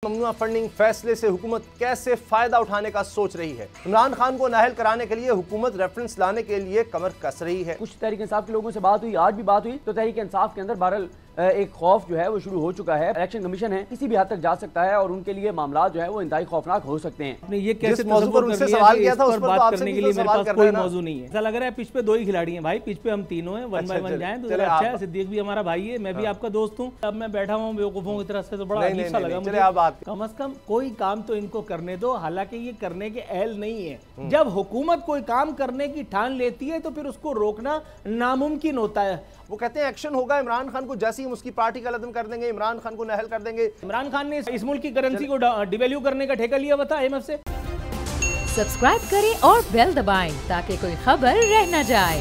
ममनुआ funding फैसले से हुकूमत कैसे फायदा उठाने का सोच रही है। इमरान खान को नाअहल कराने के लिए हुकूमत रेफरेंस लाने के लिए कमर कस रही है। कुछ तहरीक इंसाफ के लोगों से बात हुई, आज भी बात हुई, तो तहरीक इंसाफ के अंदर बहरहाल एक खौफ जो है वो शुरू हो चुका है। इलेक्शन कमीशन है, किसी भी हद तक जा सकता है और उनके लिए मामला जो है वो इंतहाई खौफनाक हो सकते हैं। आपने ये कैसे मौजू पर उनसे सवाल किया था, उस पर बात करने के लिए मेरे पास कोई मौजू नहीं है। ऐसा लग रहा है पिच पे दो ही खिलाड़ी हैं भाई, पिच पे हम तीनों हैं, वन बाय वन जाएं तो अच्छा है। सिद्दीक भी हमारा भाई है, मैं भी आपका दोस्त हूँ। अब मैं बैठा हूँ बेवकूफों की तरह से, तो बड़ा अजीब सा लगा मुझे। कम से कम कोई काम तो इनको करने दो, हालांकि ये करने के अहल नहीं है। जब हुकूमत कोई काम करने की ठान लेती है तो फिर उसको रोकना नामुमकिन होता है। वो कहते हैं एक्शन होगा, इमरान खान को जैसे ही उसकी पार्टी का लदम कर देंगे, इमरान खान को नाअहल कर देंगे। इमरान खान ने इस मुल्क की करेंसी को डिवैल्यू करने का ठेका लिया था IMF से। सब्सक्राइब करें और बेल दबाएं ताकि कोई खबर रह न जाए।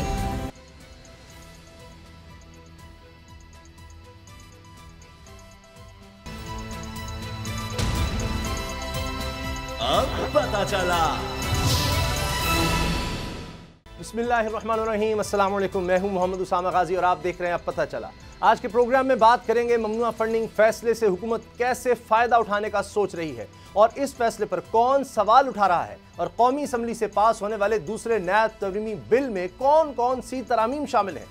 अब पता चला। बिस्मिल्लाहिर्रहमानिर्रहीम, अस्सलाम वालेकुम। मैं हूं मोहम्मद उसामा गाजी और आप देख रहे हैं अब पता चला। आज के प्रोग्राम में बात करेंगे ममनुआ फंडिंग फैसले से हुकूमत कैसे फायदा उठाने का सोच रही है और इस फैसले पर कौन सवाल उठा रहा है और कौमी असम्बली से पास होने वाले दूसरे नया तरमीमी बिल में कौन कौन सी तरामीम शामिल हैं।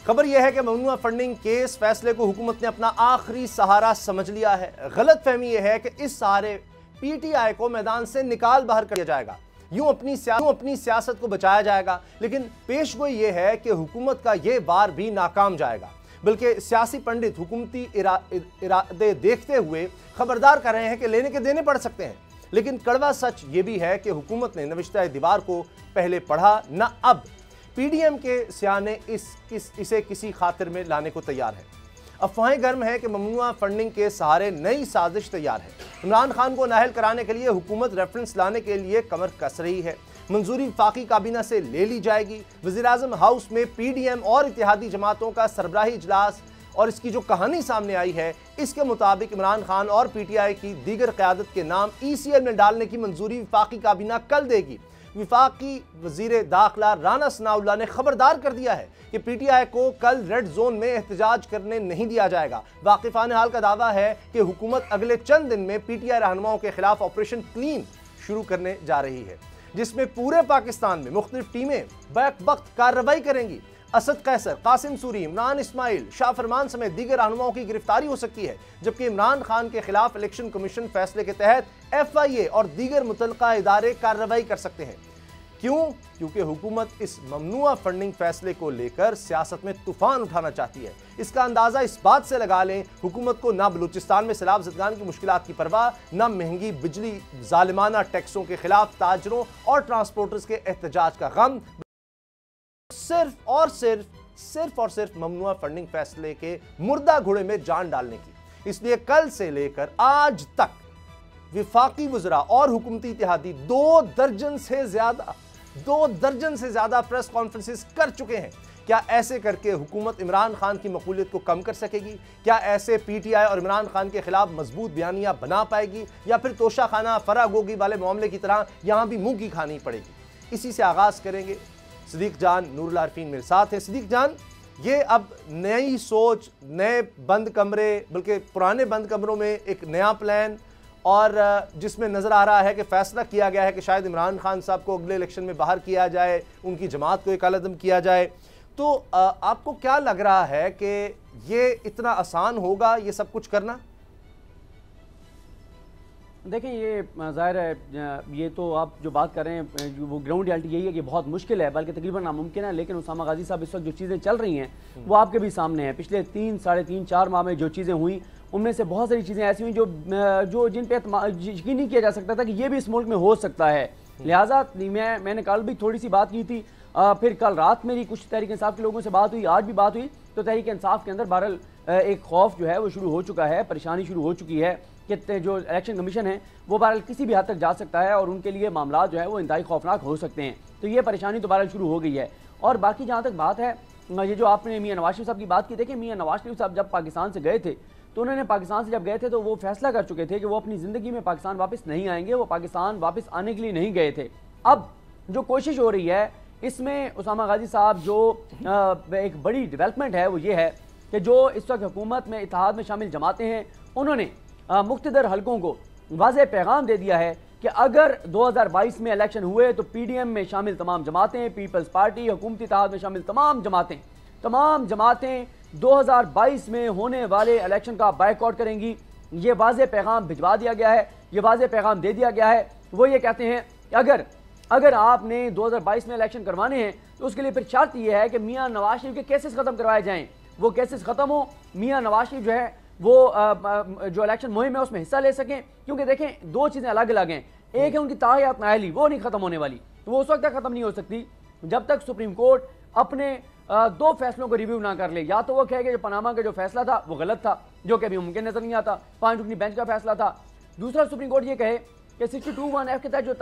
खबर यह है कि ममनुआ फंडिंग केस फैसले को हुकूमत ने अपना आखिरी सहारा समझ लिया है। गलत फहमी यह है कि इस सहारे PTI को मैदान से निकाल बाहर कर दिया जाएगा, यूं अपनी सियासत को बचाया जाएगा। लेकिन पेशगोई यह है कि हुकूमत का यह वार भी नाकाम जाएगा, बल्कि सियासी पंडित हुकूमती इरादे देखते हुए खबरदार कर रहे हैं कि लेने के देने पड़ सकते हैं। लेकिन कड़वा सच ये भी है कि हुकूमत ने नविश्ता दीवार को पहले पढ़ा न अब। PDM के सियाने इसे किसी खातिर में लाने को तैयार है। अफवाहें गर्म है कि ममनुआ फंडिंग के सहारे नई साजिश तैयार है। इमरान खान को नाअहल कराने के लिए हुकूमत रेफरेंस लाने के लिए कमर कस रही है। मंजूरी वफाकी काबीना से ले ली जाएगी। वज़ीर-ए-आज़म हाउस में PDM और इत्तेहादी जमातों का सरबराही इजलास, और इसकी जो कहानी सामने आई है इसके मुताबिक इमरान खान और PTI की दीगर क़यादत के नाम ECL में डालने की मंजूरी वफाकी काबीना कल देगी। वफाकी वज़ीर दाखिला राना सनाउल्लाह ने खबरदार कर दिया है कि PTI को कल रेड जोन में एहतजाज करने नहीं दिया जाएगा। वाकिफ़ान हाल का दावा है कि हुकूमत अगले चंद दिन में PTI रहनुमाओं के खिलाफ ऑपरेशन क्लीन शुरू करने जा रही है, जिसमें पूरे पाकिस्तान में मुख्तलिफ टीमें बैक वक्त कार्रवाई करेंगी। असद कैसर, कासिम सूरी, इमरान इस्माइल, शाह फरमान समेत दीगर रहनुमाओं की गिरफ्तारी हो सकती है, जबकि इमरान खान के खिलाफ इलेक्शन कमीशन फैसले के तहत FIA और दीगर मुतल्लिका इदारे कार्रवाई कर सकते हैं। क्यों? क्योंकि हुकूमत इस ममनुआ फंडिंग फैसले को लेकर सियासत में तूफान उठाना चाहती है। इसका अंदाजा इस बात से लगा लें, हुकूमत को ना बलूचिस्तान में सैलाब ज़दगान की मुश्किलात की परवाह, ना महंगी बिजली, जालिमाना टैक्सों के खिलाफ ताजरों और ट्रांसपोर्टर्स के एहतजाज का गम, सिर्फ और सिर्फ ममनुआ फंडिंग फैसले के मुर्दा घोड़े में जान डालने की। इसलिए कल से लेकर आज तक विफाकी वज़रा और हुकूमती इत्तेहादी 2 दर्जन से ज्यादा प्रेस कॉन्फ्रेंसेस कर चुके हैं। क्या ऐसे करके हुकूमत इमरान खान की मकबूलियत को कम कर सकेगी? क्या ऐसे PTI और इमरान खान के खिलाफ मजबूत बयानियां बना पाएगी, या फिर तोशा खाना फरागोगी वाले मामले की तरह यहां भी मुंह की खानी पड़ेगी? इसी से आगाज करेंगे। सिद्दीक जान नूरुल आरिफीन मेरे साथ हैं। सिद्दीक जान, ये अब नई सोच, नए बंद कमरे, बल्कि पुराने बंद कमरों में एक नया प्लान, और जिसमें नज़र आ रहा है कि फ़ैसला किया गया है कि शायद इमरान खान साहब को अगले इलेक्शन में बाहर किया जाए, उनकी जमात को एक अलदम किया जाए। तो आपको क्या लग रहा है कि ये इतना आसान होगा ये सब कुछ करना? देखिए, ये ज़ाहिर है, ये तो आप जो बात कर रहे हैं वो ग्राउंड रियलिटी यही है कि बहुत मुश्किल है, बल्कि तकरीबन नामुमकिन है। लेकिन उसामा गाजी साहब, इस वक्त जो चीज़ें चल रही हैं वो आपके भी सामने हैं। पिछले 3, साढ़े 3, 4 माह में जो चीज़ें हुई, उनमें से बहुत सारी चीज़ें ऐसी हुई जो जिन पे यकीन नहीं किया जा सकता था कि ये भी इस मुल्क में हो सकता है। लिहाजा मैंने कल भी थोड़ी सी बात की थी, फिर कल रात मेरी कुछ तहरीक इंसाफ के लोगों से बात हुई, आज भी बात हुई, तो तहरीक इंसाफ के अंदर बहरहाल एक खौफ जो है वो शुरू हो चुका है, परेशानी शुरू हो चुकी है कि जो इलेक्शन कमीशन है वो बहरहाल किसी भी हद तक जा सकता है और उनके लिए मामला जो है वो इंतहाई खौफनाक हो सकते हैं। तो ये परेशानी तो बहरहाल शुरू हो गई है। और बाकी जहाँ तक बात है, ये जो आपने मियां नवाज शरीफ साहब की बात की, देखिए मियां नवाज शरीफ साहब जब पाकिस्तान से गए थे तो उन्होंने पाकिस्तान से जब गए थे तो वो फैसला कर चुके थे कि वो अपनी ज़िंदगी में पाकिस्तान वापस नहीं आएंगे, वो पाकिस्तान वापस आने के लिए नहीं गए थे। अब जो कोशिश हो रही है इसमें उसामा गाजी साहब, जो एक बड़ी डेवलपमेंट है वो ये है कि जो इस वक्त हुकूमत में इत्तेहाद में शामिल जमातें हैं, उन्होंने मुख्तदर हलकों को वाज़ेह पैगाम दे दिया है कि अगर 2022 में इलेक्शन हुए तो पीडीएम में शामिल तमाम जमातें, पीपल्स पार्टी, हुकूमती इत्तेहाद में शामिल तमाम जमातें 2022 में होने वाले इलेक्शन का बायकॉट करेंगी। ये वाज़ेह पैगाम भिजवा दिया गया है, ये वाज़ेह पैगाम दे दिया गया है। वो ये कहते हैं कि अगर आपने 2022 में इलेक्शन करवाने हैं तो उसके लिए फिर शर्त यह है कि मियां नवाज शरीफ के केसेस खत्म करवाए जाएं, वो केसेस खत्म हो, मियां नवाज शरीफ जो है वो जो इलेक्शन मुहिम है उसमें हिस्सा ले सकें। क्योंकि देखें दो चीज़ें अलग अलग हैं, एक है उनकी ताहयात नाअहली, वो नहीं खत्म होने वाली, तो वो उस वक्त तक खत्म नहीं हो सकती जब तक सुप्रीम कोर्ट अपने दो फैसलों को रिव्यू ना कर ले। या तो वो कहे कि जो पनामा का जो फैसला था वो गलत था, जो कि अभी मुमकिन नजर नहीं आता, 5 रुकनी बेंच का फैसला था। दूसरा, सुप्रीम कोर्ट ये कहे कि 62(1)(f) के तहत जो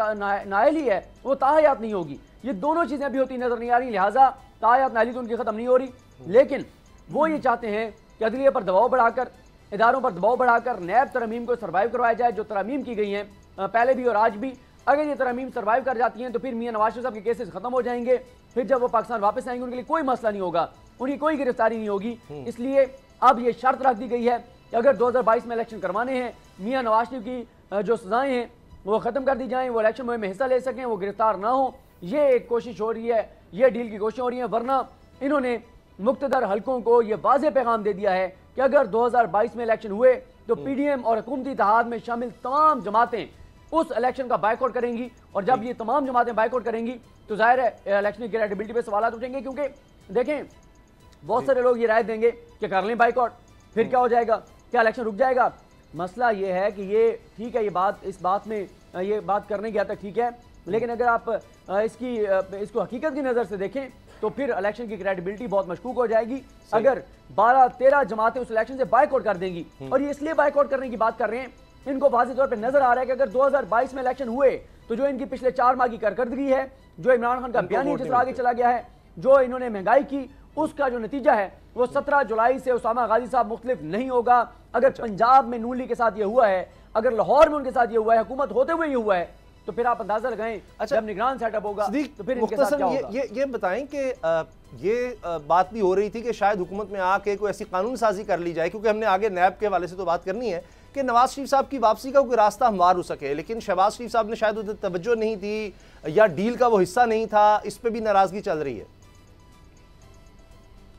नाअहली है वो ताहयात नहीं होगी। ये दोनों चीज़ें अभी होती नजर नहीं आ रही, लिहाजा ताहयात नाअहली तो उनकी खत्म नहीं हो रही। लेकिन वो ये चाहते हैं कि अदलिया पर दबाव बढ़ाकर, इदारों पर दबाव बढ़ाकर नैब तरमीम को सर्वाइव करवाया जाए, जो तरमीम की गई हैं पहले भी और आज भी। अगर ये तरमीम सर्वाइव कर जाती हैं तो फिर मियां नवाज शरीफ साहब के केसेस खत्म हो जाएंगे, फिर जब वो पाकिस्तान वापस आएंगे उनके लिए कोई मसला नहीं होगा, उनकी कोई गिरफ्तारी नहीं होगी। इसलिए अब ये शर्त रख दी गई है कि अगर 2022 में इलेक्शन करवाने हैं, मियां नवाज शरीफ की जो सजाएं हैं वो खत्म कर दी जाएं, वो इलेक्शन मुहिम में हिस्सा ले सकें, वो गिरफ्तार ना हो। ये एक कोशिश हो रही है, ये डील की कोशिश हो रही है। वरना इन्होंने मुख्तदर हलकों को ये वाज़ेह पैगाम दे दिया है कि अगर 2022 में इलेक्शन हुए तो पीडीएम और हुकूमती इत्तेहाद में शामिल तमाम जमातें उस इलेक्शन का बायकॉट करेंगी। और जब ये तमाम जमातें बायकॉट करेंगी तो जाहिर है इलेक्शन की क्रेडिबिलिटी पे सवाल उठेंगे। क्योंकि देखें बहुत सारे लोग ये राय देंगे कि कर लें बायकॉट, फिर क्या हो जाएगा, क्या इलेक्शन रुक जाएगा। मसला ये है कि ये ठीक है, ये बात इस बात में ये बात करने की हद तक ठीक है, लेकिन अगर आप इसको हकीकत की नज़र से देखें तो फिर इलेक्शन की क्रेडिबिलिटी बहुत मशकूक हो जाएगी। अगर 12-13 जमातें उस इलेक्शन से बायकॉट कर देंगी, और ये इसलिए बायकॉट करने की बात कर रहे हैं, इनको वाज़ेह तौर पे नजर आ रहा है कि अगर 2022 में इलेक्शन हुए तो जो इनकी पिछले 4 माह की कारकर्दगी है, जो इमरान खान का बयान जिस आगे चला गया है, जो इन्होंने महंगाई की, उसका जो नतीजा है वो 17 जुलाई से उसामा गाजी साहब मुख्तलिफ नहीं होगा। अगर पंजाब में नून लीग के साथ ये हुआ है, अगर लाहौर में उनके साथ ये हुआ है, हुकूमत होते हुए ये हुआ है, तो फिर आप अंदाजा लगाएं जब निगरान सेटअप होगा तो फिर इनके साथ क्या होगा। ये बताएं कि ये बात भी हो रही थी कि शायद हुकूमत में आके कोई ऐसी कानून साजी कर ली जाए, क्योंकि हमने आगे नैब के हवाले से तो बात करनी है कि नवाज शरीफ साहब की वापसी का कोई रास्ता हमवार हो सके, लेकिन शहबाज शरीफ साहब ने शायद उधर तवज्जो नहीं दी या डील का वो हिस्सा नहीं था, इस पर भी नाराजगी चल रही है।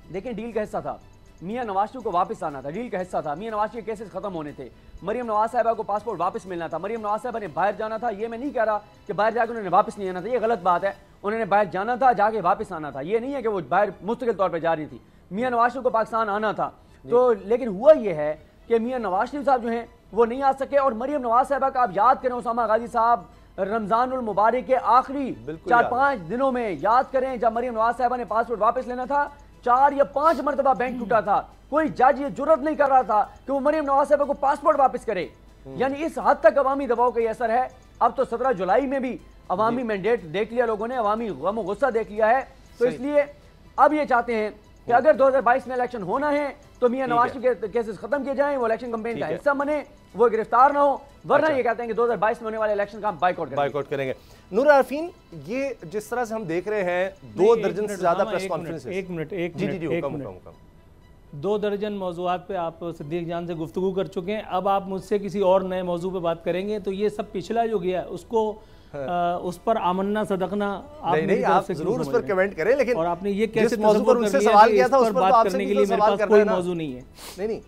देखें डील का हिस्सा था, मियां नवाज शरीफ को वापस आना था, डील का हिस्सा था, मियां नवाज शरीफ के केसेस खत्म होने थे, मरियम नवाज साहिबा को पासपोर्ट वापस मिलना था, मरियम नवाज साहिबा ने बाहर जाना था। ये मैं नहीं कह रहा कि बाहर जाकर उन्होंने वापस नहीं आना था, ये गलत बात है, उन्होंने बाहर जाना था, जाके वापस आना था। ये नहीं है कि वो बाहर मुस्तकिल तौर पर जा रही थी, मियां नवाज शरीफ को पाकिस्तान आना था। तो लेकिन हुआ ये है कि मियां नवाज शरीफ साहब जो हैं वो नहीं आ सके। और मरियम नवाज साहिबा का आप याद करें, उसामा गाजी साहब रमजानुल मुबारक के आखिरी 4-5 दिनों में याद करें, जब मरियम नवाज साहिबा ने पासपोर्ट वापस लेना था, 4 या 5 मरतबा बैंक टूटा था, कोई जज ये जुर्रत नहीं कर रहा था कि वो मरियम नवाज साहिबा को पासपोर्ट वापस करे। यानी इस हद तक अवामी दबाव का असर है। अब तो 17 जुलाई में भी अवामी मैंडेट देख लिया लोगों ने, अवामी गम गुस्सा देख लिया है। तो इसलिए अब ये चाहते हैं कि अगर 2022 में इलेक्शन होना है तो मियां नवाज के केसेस खत्म किए जाएं, वो इलेक्शन कैंपेन का हिस्सा बने, वो गिरफ्तार ना हो, वरना ये कहते हैं कि 2022 में होने वाले इलेक्शन का हम बायकॉट करेंगे। नूर आरफीन, ये जिस तरह से हम देख रहे हैं 2 दर्जन से ज्यादा प्रेस कॉन्फ्रेंस, एक मिनट 2 दर्जन मौजूआत पे आप सिद्दीक जान से गुफ्तगू कर चुके हैं। अब आप मुझसे किसी और नए मौजू पे बात करेंगे तो ये सब पिछला जो गया उसको उस पर आमन्ना सदकना आप जरूर उस पर कमेंट करें, लेकिन और आपने ये कैसे मौजू पर उनसे सवाल किया था उस पर बात करने के लिए मेरे पास कोई मौजू नहीं है। नहीं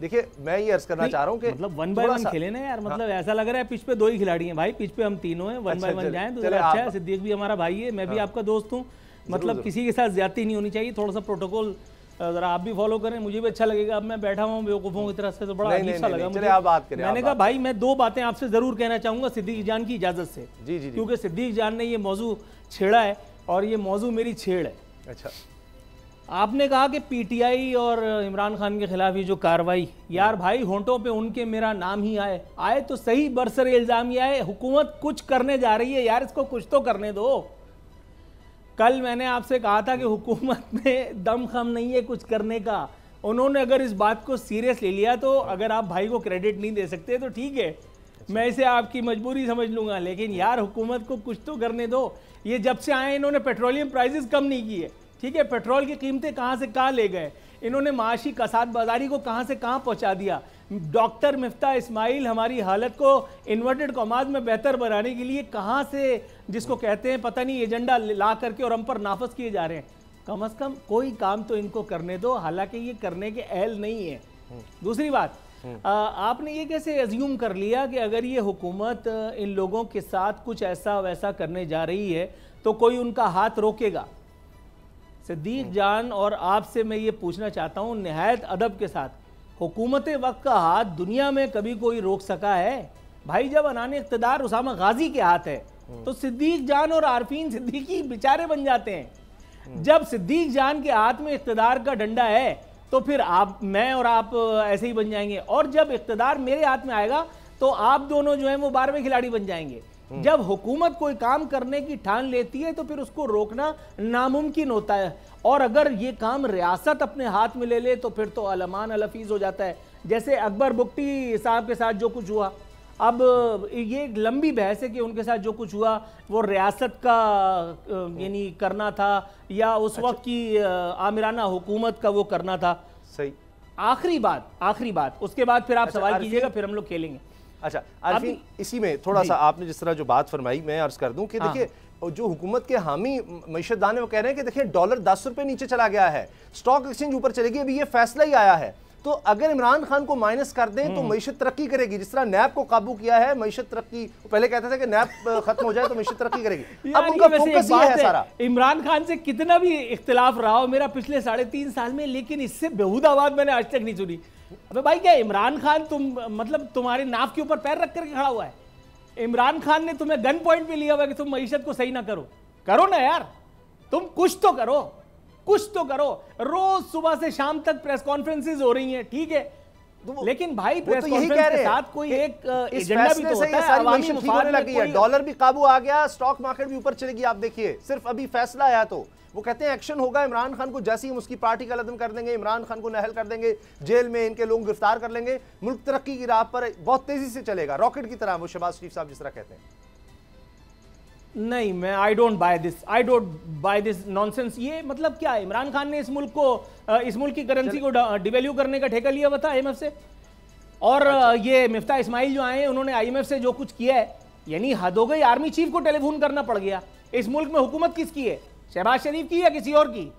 देखिए, मैं ये अर्ज करना चाह रहा हूँ कि मतलब 1 बाय 1 खेले ना यार, मतलब ऐसा लग रहा है पिच पे 2 ही खिलाड़ी हैं भाई, पिच पे हम तीनों हैं, 1 बाय 1 जाएं तो अच्छा है। सिद्दीक भी हमारा भाई है, मैं भी आपका दोस्त हूँ, मतलब किसी के साथ ज्यादती नहीं होनी चाहिए, थोड़ा सा प्रोटोकॉल जरा आप भी फॉलो करें, मुझे भी अच्छा लगेगा। अब मैं बैठा हूँ बेवकूफ़ों की तरह से तो बड़ा अजीब सा लगा मुझे। मैंने कहा भाई मैं 2 बातें आपसे जरूर कहना चाहूंगा सिद्दीक जान की इजाजत से, क्योंकि सिद्दीक जान ने ये मौजू छेड़ा है और ये मौजू मेरी छेड़ है। अच्छा, आपने कहा कि पीटीआई और इमरान खान के खिलाफ ये जो कार्रवाई, यार भाई होंठों पे उनके मेरा नाम ही आए तो सही, बरसरे इल्जाम ही आए, हुकूमत कुछ करने जा रही है यार, इसको कुछ तो करने दो। कल मैंने आपसे कहा था कि हुकूमत में दमखम नहीं है कुछ करने का, उन्होंने अगर इस बात को सीरियस ले लिया तो अगर आप भाई को क्रेडिट नहीं दे सकते तो ठीक है, मैं इसे आपकी मजबूरी समझ लूंगा, लेकिन यार हुकूमत को कुछ तो करने दो। ये जब से आए इन्होंने पेट्रोलियम प्राइसेस कम नहीं किए, ठीक है, पेट्रोल की कीमतें कहाँ से कहाँ ले गए, इन्होंने माशी कसाद बाजारी को कहाँ से कहाँ पहुँचा दिया, डॉक्टर मिफ्ता इस्माइल हमारी हालत को इन्वर्टेड कॉमाज में बेहतर बनाने के लिए कहां से, जिसको कहते हैं पता नहीं, एजेंडा ला करके और हम पर नाफज किए जा रहे हैं। कम से कम कोई काम तो इनको करने दो, हालांकि ये करने के अहल नहीं है। दूसरी बात, आपने ये कैसे अज्यूम कर लिया कि अगर ये हुकूमत इन लोगों के साथ कुछ ऐसा वैसा करने जा रही है तो कोई उनका हाथ रोकेगा? सिद्दीक जान और आपसे मैं ये पूछना चाहता हूँ निहायत अदब के साथ, हुकूमत वक्त का हाथ दुनिया में कभी कोई रोक सका है? भाई जब अनाने इक़्तिदार उसामा गाजी के हाथ है तो सिद्दीक जान और आरफीन सिद्दीकी बेचारे बन जाते हैं। जब सिद्दीक जान के हाथ में इक़्तिदार का डंडा है तो फिर आप, मैं और आप ऐसे ही बन जाएंगे, और जब इक़्तिदार मेरे हाथ में आएगा तो आप दोनों जो है वो 12वें खिलाड़ी बन जाएंगे। जब हुकूमत कोई काम करने की ठान लेती है तो फिर उसको रोकना नामुमकिन होता है, और अगर ये काम रियासत अपने हाथ में ले ले तो फिर तो अलमान अलफीज हो जाता है। जैसे अकबर बुगटी साहब के साथ जो कुछ हुआ, अब ये एक लंबी बहस है कि उनके साथ जो कुछ हुआ वो रियासत का यानी करना था या उस वक्त की आमिराना हुकूमत का वो करना था। सही। आखिरी बात उसके बाद फिर आप सवाल कीजिएगा, फिर हम लोग खेलेंगे। अच्छा आरफीन, इसी में थोड़ा सा आपने जिस तरह जो बात फरमाई मैं अर्ज कर दूं कि देखिए जो हुकूमत के हामी मईशतदान है वो कह रहे हैं कि देखिए डॉलर 10 रुपए नीचे चला गया है, स्टॉक एक्सचेंज ऊपर चलेगी, अभी ये फैसला ही आया है, तो अगर इमरान खान को माइनस कर दें तो मईशत तरक्की करेगी। जिस तरह नैब को काबू किया है, मईशत तरक्की, पहले कहते थे कि नैब खत्म हो जाए तो मईशत तरक्की करेगी, अब उनका फोकस ये है सारा। इमरान खान से कितना भी इख्तिलाफ रहा हो मेरा पिछले 3.5 साल में, लेकिन इससे बेहुदा बात मैंने आज तक नहीं सुनी। अबे भाई क्या इमरान खान मतलब तुम्हारे नाव के ऊपर पैर रख करके खड़ा हुआ है? इमरान खान ने तुम्हें गन पॉइंट पे लिया हुआ कि तुम मईशत को सही ना करो ना यार, तुम कुछ तो करो। रोज सुबह से शाम तक प्रेस कॉन्फ्रेंसेज हो रही हैं, ठीक है, लेकिन भाई प्रेस कॉन्फ्रेंस के साथ कोई एक एजेंडा भी तो होता है। अवामी मुफाद लगी है, डॉलर भी काबू आ गया, स्टॉक मार्केट भी ऊपर चलेगी। आप देखिए सिर्फ अभी फैसला आया तो वो कहते हैं एक्शन होगा, इमरान खान को जैसे ही हम उसकी पार्टी का लदम कर देंगे, इमरान खान को नहल कर देंगे, जेल में इनके लोग गिरफ्तार कर लेंगे, मुल्क तरक्की की राह पर बहुत तेजी से चलेगा, रॉकेट की तरह। वो शहबाज शरीफ साहब जिस तरह कहते हैं। नहीं, मैं I don't by this nonsense. ये मतलब क्या, इमरान खान ने इस मुल्क की करेंसी को डिवैल्यू करने का ठेका लिया हुआ था IMF से, और ये मिफ्ता इस्माइल जो आए उन्होंने IMF से जो कुछ किया है, यानी हद हो गई। आर्मी चीफ को टेलीफोन करना पड़ गया। इस मुल्क में हुकूमत किसकी है? शहबाज शरीफ की या किसी और की?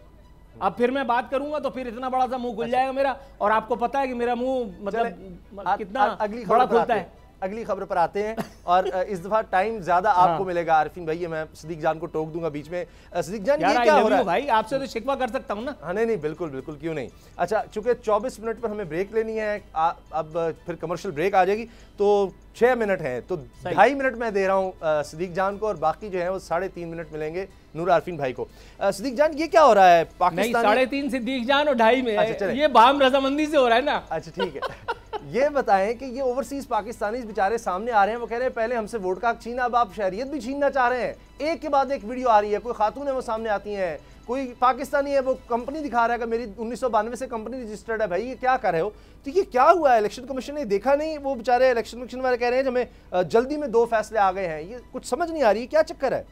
अब फिर मैं बात करूंगा तो फिर इतना बड़ा सा मुंह खुल जाएगा मेरा, और आपको पता है कि मेरा मुंह मतलब कितना बड़ा खुलता है। अगली खबर पर आते हैं, और इस दफा टाइम ज्यादा आपको मिलेगा आरफीन भाई, मैं सिद्दीक जान को टोक दूंगा बीच में। सिद्दीक जान, ये क्या हो रहा है भाई? आपसे तो शिकवा कर सकता हूं ना। हाँ नहीं बिल्कुल, क्यों नहीं। अच्छा, चूंकि 24 मिनट पर हमें ब्रेक लेनी है, अब फिर कमर्शियल ब्रेक आ जाएगी, तो 6 मिनट है, तो 2.5 मिनट मैं दे रहा हूँ सिद्दीक जान को, और बाकी जो है वो 3.5 मिनट मिलेंगे नूर आरफीन भाई को। सिद्दीक जान, ये क्या हो रहा है पाकिस्तान? 3.5 सिद्दीक जान और 2.5 में, ये बाम रजामंदी से हो रहा है ना। अच्छा ठीक है। ये बताएं कि ये ओवरसीज पाकिस्तानी बेचारे सामने आ रहे हैं, वो कह रहे हैं पहले हमसे वोट का छीना, अब आप शहरियत भी छीनना चाह रहे हैं। एक के बाद एक वीडियो आ रही है, कोई खातून है वो सामने आती हैं, कोई पाकिस्तानी है वो कंपनी दिखा रहा है कि मेरी 1992 से कंपनी रजिस्टर्ड है। भाई ये क्या कर रहे हो? तो ये क्या हुआ है? इलेक्शन कमीशन ने देखा नहीं? वो बेचारे इलेक्शन कमीशन वाले कह रहे हैं हमें जल्दी में 2 फैसले आ गए हैं। ये कुछ समझ नहीं आ रही, क्या चक्कर है?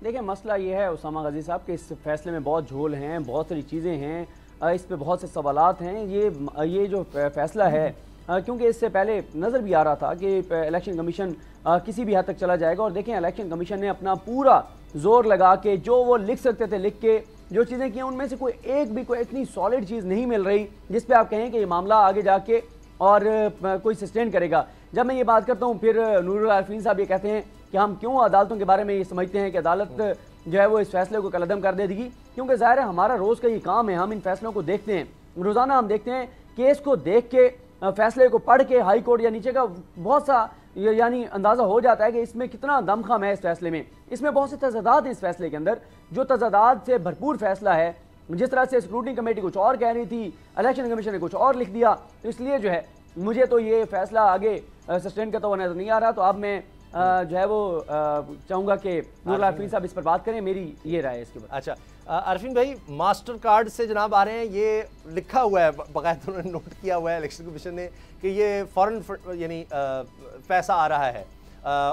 देखिए मसला ये है उसामा गाजी साहब कि इस फैसले में बहुत झोल हैं, बहुत सारी चीज़ें हैं, इस पे बहुत से सवालात हैं। ये जो फैसला है, क्योंकि इससे पहले नज़र भी आ रहा था कि इलेक्शन कमीशन किसी भी हद तक चला जाएगा, और देखें इलेक्शन कमीशन ने अपना पूरा जोर लगा के जो वो लिख सकते थे लिख के जो चीज़ें की, उनमें से कोई इतनी सॉलिड चीज़ नहीं मिल रही जिस पे आप कहें कि ये मामला आगे जाके और कोई सस्टेन करेगा। जब मैं ये बात करता हूँ, फिर नूरुल आरफीन साहब ये कहते हैं कि हम क्यों अदालतों के बारे में ये समझते हैं कि अदालत जो है वो इस फैसले को कलअदम कर दे देगी, क्योंकि ज़ाहिर है हमारा रोज़ का ये काम है, हम इन फैसलों को देखते हैं, रोज़ाना हम देखते हैं, केस को देख के, फैसले को पढ़ के, हाई कोर्ट या नीचे का बहुत सा यानी अंदाज़ा हो जाता है कि इसमें कितना दमखम है इस फैसले में। इसमें बहुत से तजादात हैं इस फैसले के अंदर, जो तजादात से भरपूर फैसला है। जिस तरह से स्क्रूटनी कमेटी कुछ और कह रही थी, इलेक्शन कमीशन ने कुछ और लिख दिया, तो इसलिए जो है मुझे तो ये फैसला आगे सस्टेन करता हुआ नजर नहीं आ रहा। तो अब मैं जो है वो चाहूँगा कि नूरुल आरफीन साहब इस पर बात करें, मेरी ये राय है इसके ऊपर। अच्छा आरफीन भाई, मास्टर कार्ड से जनाब आ रहे हैं, ये लिखा हुआ है बाकायदा, उन्होंने नोट किया हुआ है इलेक्शन कमीशन ने कि ये फॉरेन यानी पैसा आ रहा है,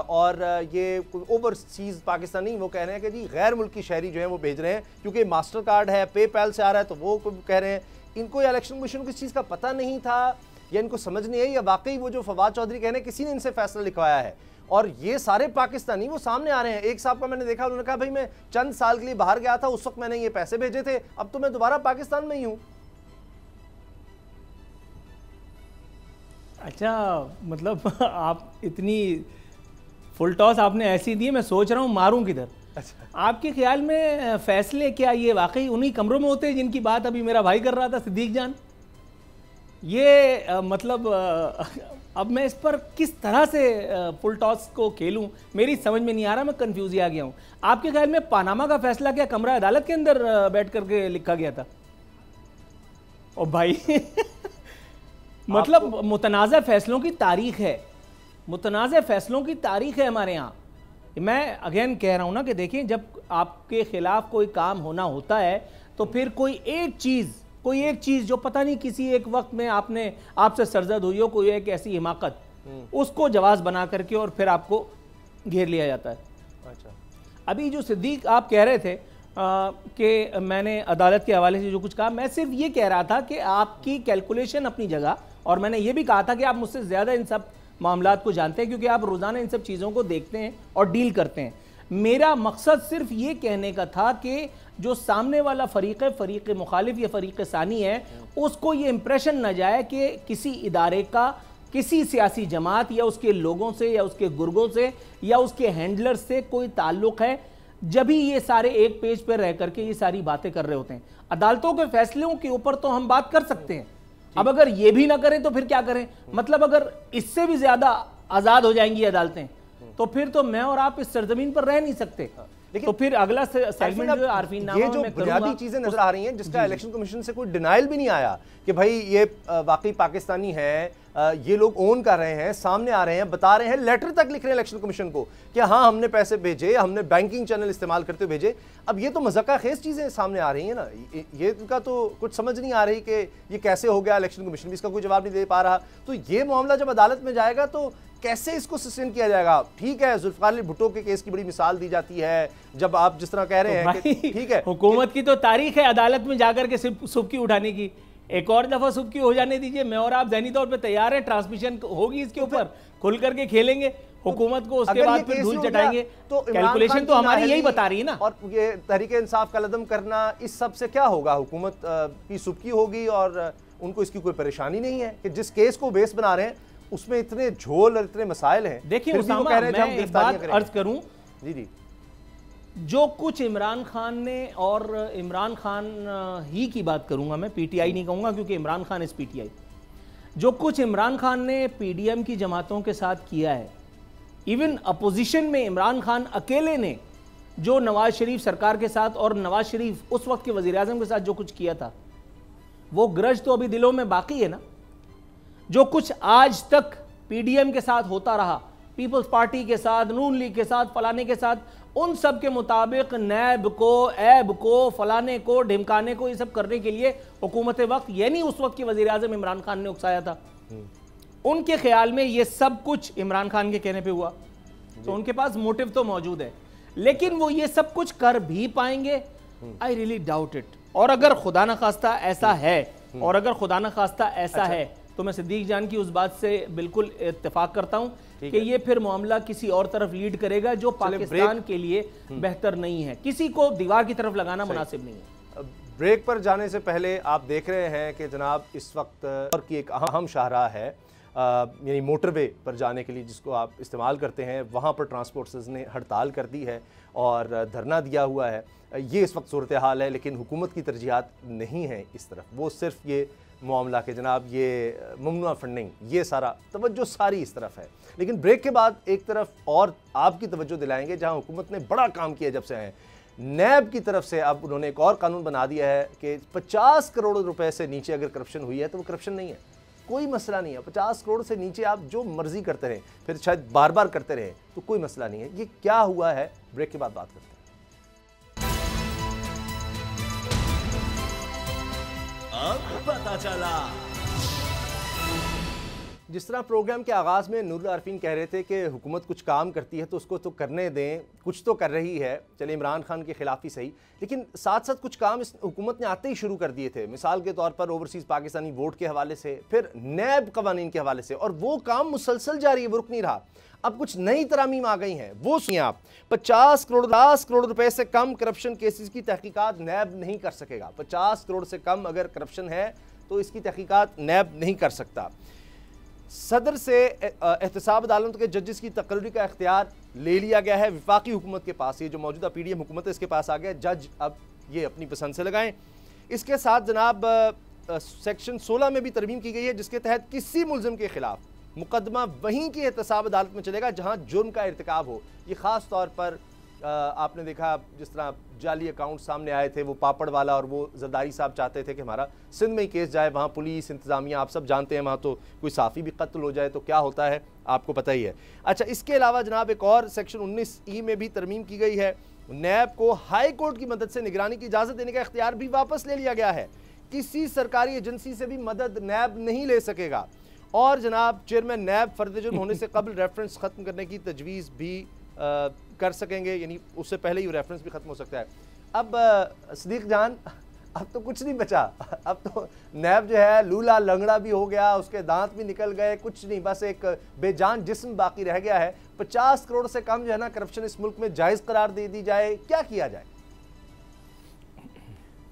और ये ओवरसीज़ पाकिस्तानी वो कह रहे हैं कि जी गैर मुल्की शहरी जो है वो भेज रहे हैं, क्योंकि मास्टर कार्ड है, पेपैल से आ रहा है, तो वो कह रहे हैं इनको इलेक्शन कमीशन को इस चीज़ का पता नहीं था या इनको समझ नहीं आई, या वाकई वो जो फवाद चौधरी कहने किसी ने इनसे फैसला लिखवाया है। और ये सारे पाकिस्तानी वो सामने आ रहे हैं। एक साहब का मैंने देखा, उन्होंने कहा भाई मैं चंद साल के लिए बाहर गया था, उस वक्त मैंने ये पैसे भेजे थे, अब तो मैं दोबारा पाकिस्तान में ही हूं। अच्छा, मतलब आप इतनी फुल टॉस आपने ऐसी दी, मैं सोच रहा हूँ मारूं किधर। अच्छा। आपके ख्याल में फैसले क्या ये वाकई उन्हीं कमरों में होते हैं जिनकी बात अभी मेरा भाई कर रहा था, सिद्दीक जान? ये मतलब अब मैं इस पर किस तरह से फुल टॉस को खेलूं, मेरी समझ में नहीं आ रहा, मैं कंफ्यूज आ गया हूं। आपके ख्याल में पानामा का फैसला क्या कमरा अदालत के अंदर बैठ करके लिखा गया था? ओ भाई मतलब मुतनाज़ फैसलों की तारीख है, मुतनाज़ फैसलों की तारीख है हमारे यहाँ। मैं अगेन कह रहा हूँ ना कि देखें, जब आपके खिलाफ कोई काम होना होता है तो फिर कोई एक चीज़ जो पता नहीं किसी एक वक्त में आपसे सरजद हुई हो, कोई एक ऐसी हिमाकत, उसको जवाज बना करके और फिर आपको घेर लिया जाता है। अच्छा, अभी जो सिद्दीक आप कह रहे थे कि मैंने अदालत के हवाले से जो कुछ कहा, मैं सिर्फ ये कह रहा था कि आपकी कैलकुलेशन अपनी जगह, और मैंने ये भी कहा था कि आप मुझसे ज़्यादा इन सब मामलात को जानते हैं क्योंकि आप रोज़ाना इन सब चीज़ों को देखते हैं और डील करते हैं। मेरा मकसद सिर्फ ये कहने का था कि जो सामने वाला फरीक़ मुखालिफ या फरीक़ सानी है, उसको ये इंप्रेशन न जाए कि किसी इदारे का किसी सियासी जमात या उसके लोगों से या उसके गुर्गों से या उसके हैंडलर से कोई ताल्लुक़ है, जब भी ये सारे एक पेज पर रह करके ये सारी बातें कर रहे होते हैं। अदालतों के फैसलों के ऊपर तो हम बात कर सकते हैं, अब अगर ये भी ना करें तो फिर क्या करें? मतलब अगर इससे भी ज्यादा आजाद हो जाएंगी अदालतें तो फिर तो मैं और आप इस सरजमीन पर रह नहीं सकते। तो फिर अगला सेगमेंट जो आरफीन नामा, ये जो बुनियादी चीजें नजर आ रही हैं जिसका इलेक्शन कमीशन से कोई डिनाइल भी नहीं आया कि भाई ये वाकई पाकिस्तानी है, ये लोग ओन कर रहे हैं, सामने आ रहे हैं, बता रहे हैं, लेटर तक लिख रहे हैं इलेक्शन कमीशन को कि हाँ हमने पैसे भेजे, हमने बैंकिंग चैनल इस्तेमाल करते हुए भेजे। अब ये तो मज़ाक़ा खेज चीज़ें सामने आ रही हैं ना, ये इनका तो कुछ समझ नहीं आ रही कि ये कैसे हो गया। इलेक्शन कमीशन भी इसका कोई जवाब नहीं दे पा रहा। तो ये मामला जब अदालत में जाएगा तो कैसे इसको सस्टेन किया जाएगा? ठीक है, जुल्फ़िकार अली भुट्टो के केस की बड़ी मिसाल दी जाती है, जब आप जिस तरह कह रहे हैं कि ठीक है, हुकूमत की तो तारीख है अदालत में जाकर के सुबकी उठाने की। एक और दफा सुबकी हो जाने दीजिए, मैं और आप ज़हनी तौर पे तैयार है, ट्रांसमिशन होगी इसके ऊपर, खुल करके खेलेंगे हुकूमत को, उसके बाद फिर धूल चटाएंगे। तो कैलकुलेशन तो हमारी यही बता रही है ना। और ये तहरीक इंसाफ का कदम करना, इस सब से क्या होगा? हुकूमत की सुबकी होगी और उनको इसकी कोई परेशानी नहीं है कि जिस केस को बेस बना रहे हैं उसमें इतने झोल और इतने मसाइल हैं। देखिए उसामा, मैं एक बात अर्ज करूं, जी, जो कुछ इमरान खान ने, और इमरान खान ही की बात करूंगा मैं, पीटीआई नहीं कहूंगा क्योंकि इमरान खान इस पीटीआई, जो कुछ इमरान खान ने पीडीएम की जमातों के साथ किया है, इवन अपोजिशन में इमरान खान अकेले ने जो नवाज शरीफ सरकार के साथ और नवाज शरीफ उस वक्त के वजीर आजम के साथ जो कुछ किया था, वो ग्रज तो अभी दिलों में बाकी है ना। जो कुछ आज तक पीडीएम के साथ होता रहा, पीपल्स पार्टी के साथ, नून लीग के साथ, फलाने के साथ, उन सब के मुताबिक नैब को, ऐब को, फलाने को, ढिमकाने को, ये सब करने के लिए हुकूमत वक्त यानी उस वक्त के वजीर आजम इमरान खान ने उकसाया था। उनके ख्याल में ये सब कुछ इमरान खान के कहने पे हुआ, तो उनके पास मोटिव तो मौजूद है, लेकिन वो ये सब कुछ कर भी पाएंगे? I really doubt it. और अगर खुदा न खास्ता ऐसा है, और अगर खुदा न खास्ता ऐसा है, तो मैं सिद्दीक जान की उस बात से बिल्कुल इत्तेफाक करता हूं कि ये फिर मामला किसी और तरफ लीड करेगा जो पाकिस्तान के लिए बेहतर नहीं है। किसी को दीवार की तरफ लगाना मुनासिब नहीं है। ब्रेक पर जाने से पहले आप देख रहे हैं कि जनाब इस वक्त और की एक अहम शाहराह है, यानी मोटरवे पर जाने के लिए जिसको आप इस्तेमाल करते हैं, वहाँ पर ट्रांसपोर्टर्स ने हड़ताल कर दी है और धरना दिया हुआ है। ये इस वक्त सूरत हाल है, लेकिन हुकूमत की तरजीहात नहीं है इस तरफ। वो सिर्फ ये मामला के जनाब ये ममनुआ फंडिंग, ये सारा तवज्जो सारी इस तरफ है। लेकिन ब्रेक के बाद एक तरफ और आपकी तवज्जो दिलाएंगे जहां हुकूमत ने बड़ा काम किया जब से आए। नैब की तरफ से अब उन्होंने एक और कानून बना दिया है कि 50 करोड़ रुपए से नीचे अगर करप्शन हुई है तो वो करप्शन नहीं है, कोई मसला नहीं है। 50 करोड़ से नीचे आप जो मर्जी करते रहें, फिर शायद बार बार करते रहें, तो कोई मसला नहीं है। ये क्या हुआ है, ब्रेक के बाद बात करते हैं। अब पता चला। जिस तरह प्रोग्राम के आगाज़ में नूरुल आरिफीन कह रहे थे कि हुकूमत कुछ काम करती है तो उसको तो करने दें, कुछ तो कर रही है, चले इमरान खान के खिलाफ ही सही, लेकिन साथ साथ कुछ काम इस हुकूमत ने आते ही शुरू कर दिए थे। मिसाल के तौर पर ओवरसीज़ पाकिस्तानी वोट के हवाले से, फिर नैब कवानीन के हवाले से, और वो काम मुसलसल जारी है, वो रुक नहीं रहा। अब कुछ नई तरामीम आ गई हैं, वो सुनिए आप। 50 करोड़ रुपए से कम करप्शन केसेस की तहकीकात नैब नहीं कर सकेगा। 50 करोड़ से कम अगर करप्शन है तो इसकी तहकीकात नैब नहीं कर सकता। सदर से एहतसाब अदालत के जजेस की तकर्री का इख्तियार ले लिया गया है वफाकी हुकूमत के पास। ये जो मौजूदा PDM हुकूमत है इसके पास आ गया, जज अब ये अपनी पसंद से लगाएं। इसके साथ जनाब सेक्शन 16 में भी तरमीम की गई है, जिसके तहत किसी मुल्ज़िम के खिलाफ मुकदमा वहीं की एहतसाब अदालत में चलेगा जहां जुर्म का इर्तिकाब हो। ये ख़ास तौर पर आपने देखा जिस तरह जाली अकाउंट सामने आए थे, वो पापड़ वाला, और वो जरदारी साहब चाहते थे कि हमारा सिंध में ही केस जाए, वहाँ पुलिस इंतज़ामिया आप सब जानते हैं, वहाँ तो कोई साफ़ी भी कत्ल हो जाए तो क्या होता है आपको पता ही है। अच्छा, इसके अलावा जनाब एक और सेक्शन 19E में भी तरमीम की गई है। नैब को हाई कोर्ट की मदद से निगरानी की इजाज़त देने का इख्तियार भी वापस ले लिया गया है। किसी सरकारी एजेंसी से भी मदद नैब नहीं ले सकेगा। और जनाब चेयरमैन नैब फर्द जुर्म होने से कबल रेफरेंस ख़त्म करने की तजवीज़ भी कर सकेंगे, यानी उससे पहले ही रेफरेंस भी ख़त्म हो सकता है। अब सदीक जान, अब तो कुछ नहीं बचा, अब तो नैब जो है लूला लंगड़ा भी हो गया, उसके दांत भी निकल गए, कुछ नहीं, बस एक बेजान जिस्म बाकी रह गया है। 50 करोड़ से कम जो है ना करप्शन इस मुल्क में जायज़ करार दे दी जाए, क्या किया जाए?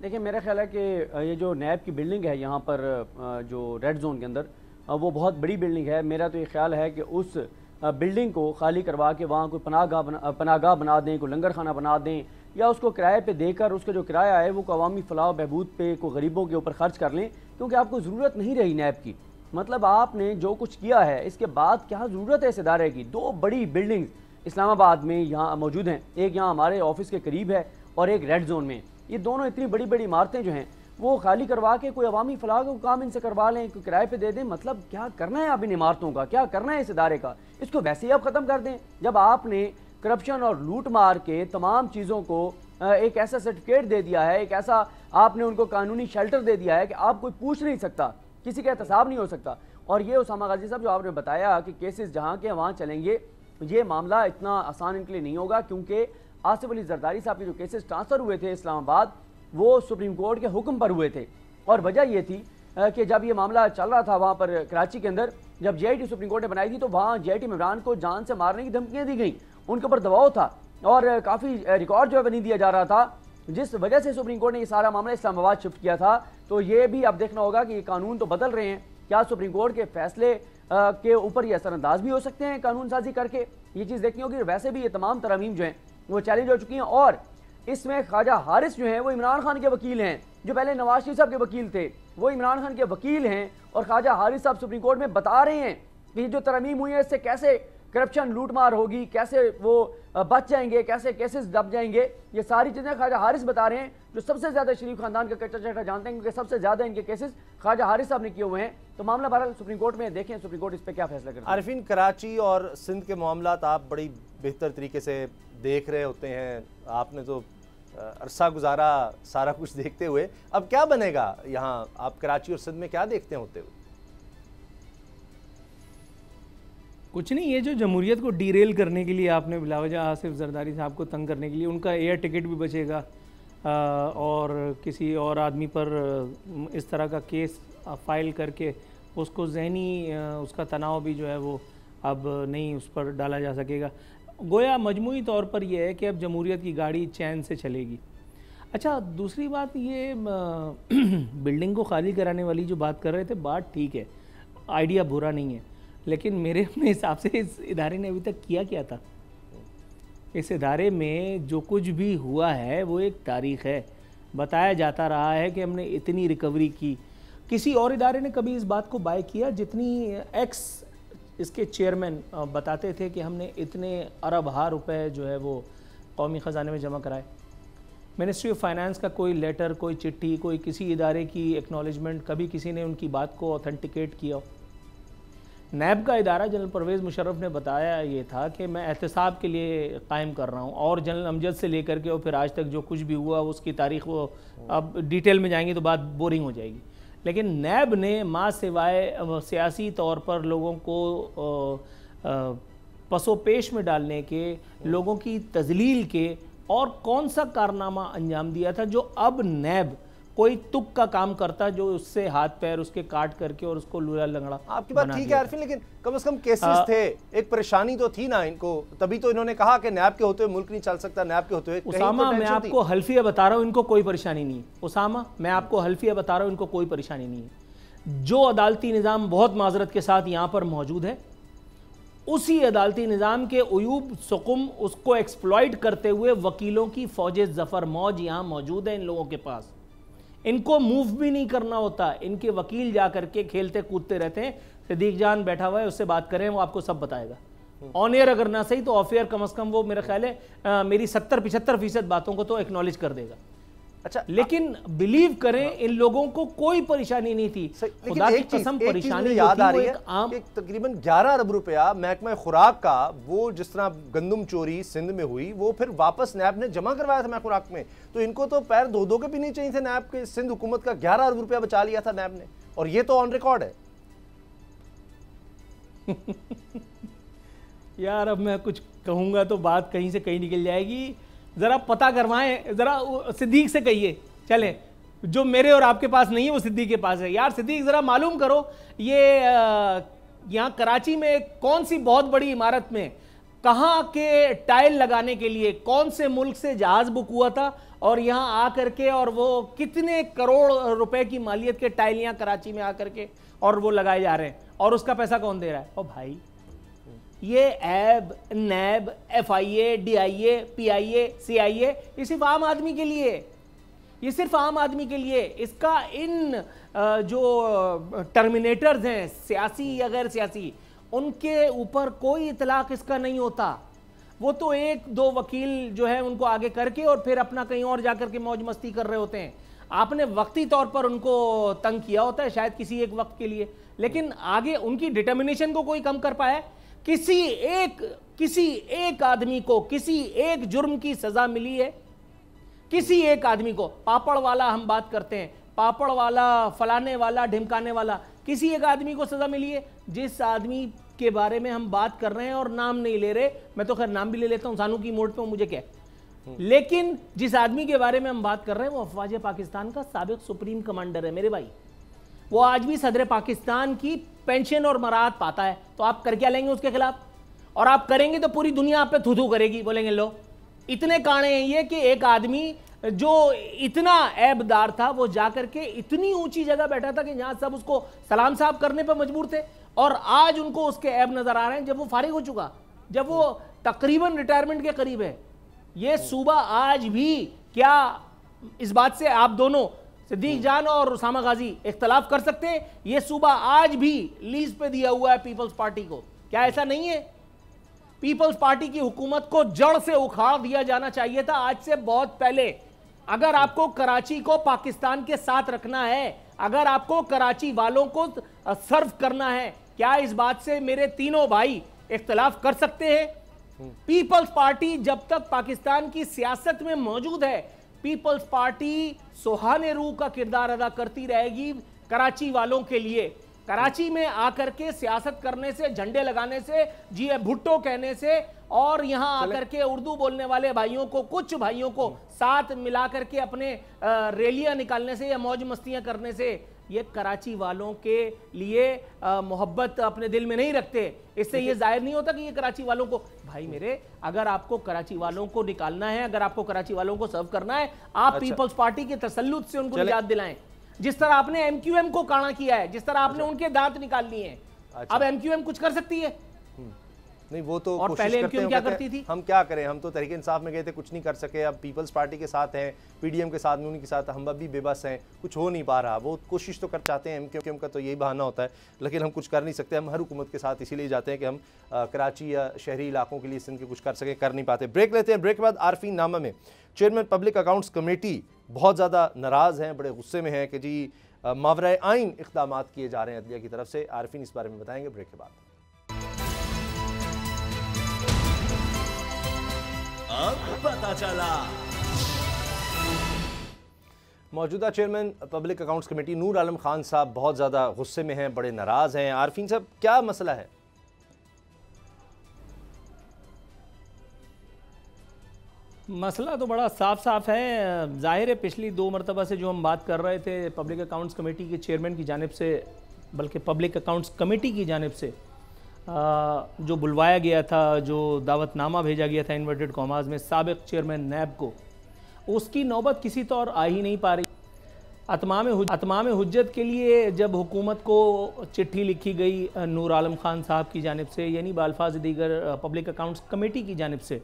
देखिए, मेरा ख्याल है कि ये जो नैब की बिल्डिंग है यहाँ पर जो रेड जोन के अंदर, वो बहुत बड़ी बिल्डिंग है। मेरा तो ये ख्याल है कि उस बिल्डिंग को खाली करवा के वहाँ कोई पनागाह बना दें, कोई लंगर खाना बना दें, या उसको किराए पे देकर उसका जो किराया है वो अवामी फलाह बहबूद पे, को गरीबों के ऊपर खर्च कर लें, क्योंकि आपको ज़रूरत नहीं रही नैब की। मतलब आपने जो कुछ किया है इसके बाद क्या ज़रूरत है इस इदारे की? 2 बड़ी बिल्डिंग्स इस्लामाबाद में यहाँ मौजूद हैं, एक यहाँ हमारे ऑफिस के करीब है और एक रेड जोन में। ये दोनों इतनी बड़ी बड़ी इमारतें जो हैं वो खाली करवा के कोई अवामी फलाह का काम इनसे करवा लें, कोई किराए पे दे दें। मतलब क्या करना है आप इन इमारतों का, क्या करना है इस इदारे का? इसको वैसे ही आप ख़त्म कर दें। जब आपने करप्शन और लूट मार के तमाम चीज़ों को एक ऐसा सर्टिफिकेट दे दिया है, एक ऐसा आपने उनको कानूनी शेल्टर दे दिया है कि आप कोई पूछ नहीं सकता, किसी का एहतसाब नहीं हो सकता। और ये उसामा गाजी साहब जो आपने बताया कि केसेस जहाँ के वहाँ चलेंगे, ये मामला इतना आसान इनके लिए नहीं होगा, क्योंकि आसिफ अली जरदारी साहब के जो केसेस ट्रांसफ़र हुए थे इस्लामाबाद, वो सुप्रीम कोर्ट के हुक्म पर हुए थे। और वजह ये थी कि जब ये मामला चल रहा था वहाँ पर कराची के अंदर, जब JIT सुप्रीम कोर्ट ने बनाई थी तो वहाँ JIT इमरान को जान से मारने की धमकियाँ दी गई, उनके ऊपर दबाव था और काफ़ी रिकॉर्ड जो है नहीं दिया जा रहा था, जिस वजह से सुप्रीम कोर्ट ने ये सारा मामला इस्लामाबाद शिफ्ट किया था। तो ये भी अब देखना होगा कि ये कानून तो बदल रहे हैं, क्या सुप्रीम कोर्ट के फैसले के ऊपर ये असरअंदाज भी हो सकते हैं कानून साजी करके, ये चीज़ देखनी होगी। वैसे भी ये तमाम तरमीम जो हैं वो चैलेंज हो चुकी हैं। और इसमें ख्वाजा हारिस जो हैं वो इमरान खान के वकील हैं, जो पहले नवाज शरीफ साहब के वकील थे वो इमरान खान के वकील हैं। और ख्वाजा हारिस साहब सुप्रीम कोर्ट में बता रहे हैं कि जो तरमीम हुई है इससे कैसे करप्शन लूटमार होगी, कैसे वो बच जाएंगे, कैसे केसेस दब जाएंगे। ये सारी चीज़ें ख्वाजा हारिस बता रहे हैं, जो सबसे ज़्यादा शरीफ खानदान का कच्चा चट्टा जानते हैं, क्योंकि सबसे ज़्यादा इनके केसेस ख्वाजा हारिस साहब ने किए हुए हैं। तो मामला बहरहाल सुप्रीम कोर्ट में, देखें सुप्रीम कोर्ट इस पर क्या फैसला करता है। आरिफीन, कराची और सिंध के मामला आप बड़ी बेहतर तरीके से देख रहे होते हैं, आपने तो अरसा गुजारा सारा कुछ देखते हुए। अब क्या बनेगा यहाँ, आप कराची और सिंध में क्या देखते होते हुए? कुछ नहीं, ये जो जमहूरियत को डीरेल करने के लिए आपने बिलावजह आसिफ जरदारी साहब को तंग करने के लिए उनका एयर टिकट भी बचेगा, और किसी और आदमी पर इस तरह का केस फाइल करके उसको जहनी उसका तनाव भी जो है वो अब नहीं उस पर डाला जा सकेगा। गोया मजमूई तौर पर यह है कि अब जमहूरियत की गाड़ी चैन से चलेगी। अच्छा, दूसरी बात ये बिल्डिंग को खाली कराने वाली जो बात कर रहे थे, बात ठीक है, आइडिया बुरा नहीं है, लेकिन मेरे अपने हिसाब से इस इदारे ने अभी तक किया क्या था? इस इदारे में जो कुछ भी हुआ है वो एक तारीख़ है। बताया जाता रहा है कि हमने इतनी रिकवरी की। किसी और इदारे ने कभी इस बात को बाय किया जितनी एक्स इसके चेयरमैन बताते थे कि हमने इतने अरब रुपए जो है वो कौमी ख़जाने में जमा कराए? मिनिस्ट्री ऑफ फाइनेंस का कोई लेटर, कोई चिट्ठी, कोई किसी इदारे की एक्नॉलेजमेंट, कभी किसी ने उनकी बात को ऑथेंटिकेट किया? नैब का इदारा जनरल परवेज़ मुशर्रफ ने बताया ये था कि मैं एहतसाब के लिए कायम कर रहा हूँ, और जनरल अमजद से लेकर के और फिर आज तक जो कुछ भी हुआ उसकी तारीख़, वो अब डिटेल में जाएंगे तो बात बोरिंग हो जाएगी। लेकिन नैब ने माँ सिवाय सियासी तौर पर लोगों को पसोपेश में डालने के, लोगों की तजलील के और कौन सा कारनामा अंजाम दिया था जो अब नैब कोई तुक का काम करता जो उससे हाथ पैर उसके काट करके और उसको लूला लंगड़ा। आपकी बात ठीक है आरफीन, लेकिन कम से कम केसेस थे, एक परेशानी तो थी ना इनको, तभी तो इन्होंने कहा कि नैब के होते हुए मुल्क नहीं चल सकता, नैब के होते हुए। उसामा, मैं आपको हल्फिया बता रहा हूं, इनको कोई परेशानी नहीं है। उसामा, मैं आपको हल्फिया बता रहा हूं, इनको कोई परेशानी नहीं है। जो अदालती निज़ाम बहुत माजरत के साथ यहाँ पर मौजूद है, उसी अदालती निज़ाम के उयूब सुकुम उसको एक्सप्लॉइट करते हुए वकीलों की फौज जफर मौज यहाँ मौजूद है इन लोगों के पास। इनको मूव भी नहीं करना होता, इनके वकील जा करके खेलते कूदते रहते हैं। सिद्दीक जान बैठा हुआ है, उससे बात करें, वो आपको सब बताएगा। ऑन एयर अगर ना सही तो ऑफ एयर कम से कम वो मेरा ख्याल है मेरी 70-75% बातों को तो एक्नॉलेज कर देगा। अच्छा, लेकिन बिलीव करें इन लोगों को कोई परेशानी नहीं थी। खुदा की कसम परेशानी याद आ रही है, तकरीबन 11 अरब रुपया महकमा खुराक का, वो जिस तरह गंदम चोरी सिंध में हुई, वो फिर वापस नैब ने जमा करवाया था महकमा खुराक में। तो इनको तो पैर धो धो के भी नहीं चाहिए थे नैब के। सिंध हुकूमत का 11 अरब रुपया बचा लिया था नैब ने, और ये तो ऑन रिकॉर्ड है। यार अब मैं कुछ कहूंगा तो बात कहीं से कहीं निकल जाएगी। जरा पता करवाएं, जरा सिद्दीक से कहिए, चलें, जो मेरे और आपके पास नहीं है वो सिद्दीक के पास है। यार सिद्दीक जरा मालूम करो, ये यहाँ कराची में कौन सी बहुत बड़ी इमारत में कहाँ के टाइल लगाने के लिए कौन से मुल्क से जहाज बुक हुआ था, और यहाँ आकर के और वो कितने करोड़ रुपए की मालियत के टाइल यहाँ कराची में आकर के और वो लगाए जा रहे हैं, और उसका पैसा कौन दे रहा है? ओ भाई, ये एब, नैब, FIA, DIA, PIA, CIA, ये सिर्फ आम आदमी के लिए, ये सिर्फ आम आदमी के लिए। इसका इन जो टर्मिनेटर्स हैं, सियासी या गैर सियासी, उनके ऊपर कोई इतलाक इसका नहीं होता। वो तो एक दो वकील जो है उनको आगे करके और फिर अपना कहीं और जाकर के मौज मस्ती कर रहे होते हैं। आपने वक्ती तौर पर उनको तंग किया होता है शायद किसी एक वक्त के लिए, लेकिन आगे उनकी डिटर्मिनेशन को कोई कम कर पाया? किसी एक आदमी को किसी एक जुर्म की सजा मिली है? किसी एक आदमी को? पापड़ वाला हम बात करते हैं, पापड़ वाला, फलाने वाला, ढिमकाने वाला, किसी एक आदमी को सजा मिली है? जिस आदमी के बारे में हम बात कर रहे हैं और नाम नहीं ले रहे, मैं तो खैर नाम भी ले लेता हूं, सानू की मोड पे मुझे क्या, लेकिन जिस आदमी के बारे में हम बात कर रहे हैं वो अफवाज पाकिस्तान का साबिक सुप्रीम कमांडर है मेरे भाई। वो आज भी सदर पाकिस्तान की पेंशन और मराहत पाता है। तो आप कर क्या लेंगे उसके खिलाफ? और आप करेंगे तो पूरी दुनिया आप पे थू थू करेगी, बोलेंगे लो इतने काणे हैं ये कि एक आदमी जो इतना ऐबदार था वो जाकर के इतनी ऊंची जगह बैठा था कि जहां सब उसको सलाम साहब करने पर मजबूर थे, और आज उनको उसके ऐब नजर आ रहे हैं जब वो फारिग हो चुका, जब वो तकरीबन रिटायरमेंट के करीब है। ये सूबा आज भी, क्या इस बात से आप दोनों सिद्दीक जान और उसामा गाजी इख्तलाफ कर सकते हैं? ये सूबा आज भी लीज पे दिया हुआ है पीपल्स पार्टी को, क्या ऐसा नहीं है? पीपल्स पार्टी की हुकूमत को जड़ से उखाड़ दिया जाना चाहिए था आज से बहुत पहले। अगर आपको कराची को पाकिस्तान के साथ रखना है, अगर आपको कराची वालों को सर्व करना है, क्या इस बात से मेरे तीनों भाई इख्तलाफ कर सकते हैं? पीपल्स पार्टी जब तक पाकिस्तान की सियासत में मौजूद है, पीपल्स पार्टी सुहाने रूह का किरदार अदा करती रहेगी कराची वालों के लिए। कराची में आकर के सियासत करने से, झंडे लगाने से, जी भुट्टो कहने से, और यहां आकर के उर्दू बोलने वाले भाइयों को, कुछ भाइयों को साथ मिला करके अपने रैलियां निकालने से या मौज मस्तियां करने से, ये कराची वालों के लिए मोहब्बत अपने दिल में नहीं रखते। इससे ये जाहिर नहीं होता कि ये कराची वालों को, भाई मेरे, अगर आपको कराची वालों को निकालना है, अगर आपको कराची वालों को सर्व करना है, आप पीपल्स पार्टी के तसल्लुत से उनको निजात दिलाएं। जिस तरह आपने MQM को काना किया है, जिस तरह आपने उनके दांत निकाल लिए हैं, अब MQM कुछ कर सकती है? नहीं, वो तो और पहले MQM क्या करती थी? हम क्या करें, हम तो तहरीक इंसाफ में गए थे, कुछ नहीं कर सके। अब पीपल्स पार्टी के साथ हैं, PDM के साथ में, उनके साथ हम भी बेबस हैं, कुछ हो नहीं पा रहा। वो कोशिश तो कर चाहते हैं, MQM का तो यही बहाना होता है, लेकिन हम कुछ कर नहीं सकते। हम हर हुकूमत के साथ इसीलिए जाते हैं कि हम कराची या शहरी इलाकों के लिए सिंध के कुछ कर सकें, कर नहीं पाते। ब्रेक लेते हैं, ब्रेक के बाद आरफीन नामा में चेयरमैन पब्लिक अकाउंट्स कमेटी बहुत ज़्यादा नाराज़ हैं, बड़े गुस्से में हैं कि जी मावराए आइन इक़दामात किए जा रहे हैं अदलिया की तरफ से। आरफीन इस बारे में बताएंगे ब्रेक के बाद। अब पता चला। मौजूदा chairman public accounts committee Noor Alam Khan साहब बहुत ज़्यादा गुस्से में हैं, बड़े नाराज़ हैं। आरफीन साहब, क्या मसला है? मसला तो बड़ा साफ है। ज़ाहिर है पिछली 2 मरतबा से जो हम बात कर रहे थे पब्लिक अकाउंट्स कमेटी के चेयरमैन की जानिब से, बल्कि पब्लिक अकाउंट्स कमेटी की जानिब से जो बुलवाया गया था, जो दावतनामा भेजा गया था इन्वर्टेड कॉमास में साबिक चेयरमैन नैब को, उसकी नौबत किसी तौर आ ही नहीं पा रही। अतमाम हुज्जत के लिए जब हुकूमत को चिट्ठी लिखी गई नूर आलम खान साहब की जानिब से, यानी बाल्फाज दीगर पब्लिक अकाउंट्स कमेटी की जानिब से,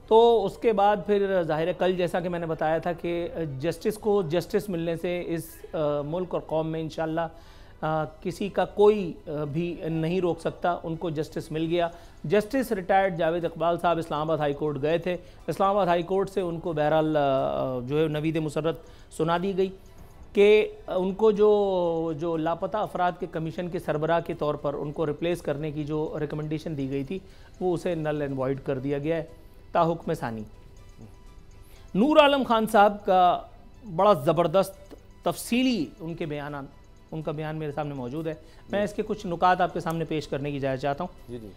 तो उसके बाद फिर ज़ाहिर है कल जैसा कि मैंने बताया था कि जस्टिस को जस्टिस मिलने से इस मुल्क और कौम में इंशाअल्लाह किसी का कोई भी नहीं रोक सकता। उनको जस्टिस मिल गया। जस्टिस रिटायर्ड जावेद इकबाल साहब इस्लामाबाद हाई कोर्ट गए थे। इस्लामाबाद हाई कोर्ट से उनको बहरहाल जो है नवीद मुसर्रत सुना दी गई कि उनको जो लापता अफराद के कमीशन के सरबराह के तौर पर उनको रिप्लेस करने की जो रिकमेंडेशन दी गई थी वो उसे नल एंड वॉइड कर दिया गया है ताहुक्म सानी। नूर आलम खान साहब का बड़ा ज़बरदस्त तफसीली उनका बयान मेरे सामने मौजूद है। मैं इसके कुछ नुकात आपके सामने पेश करने की इजाज़त चाहता हूँ।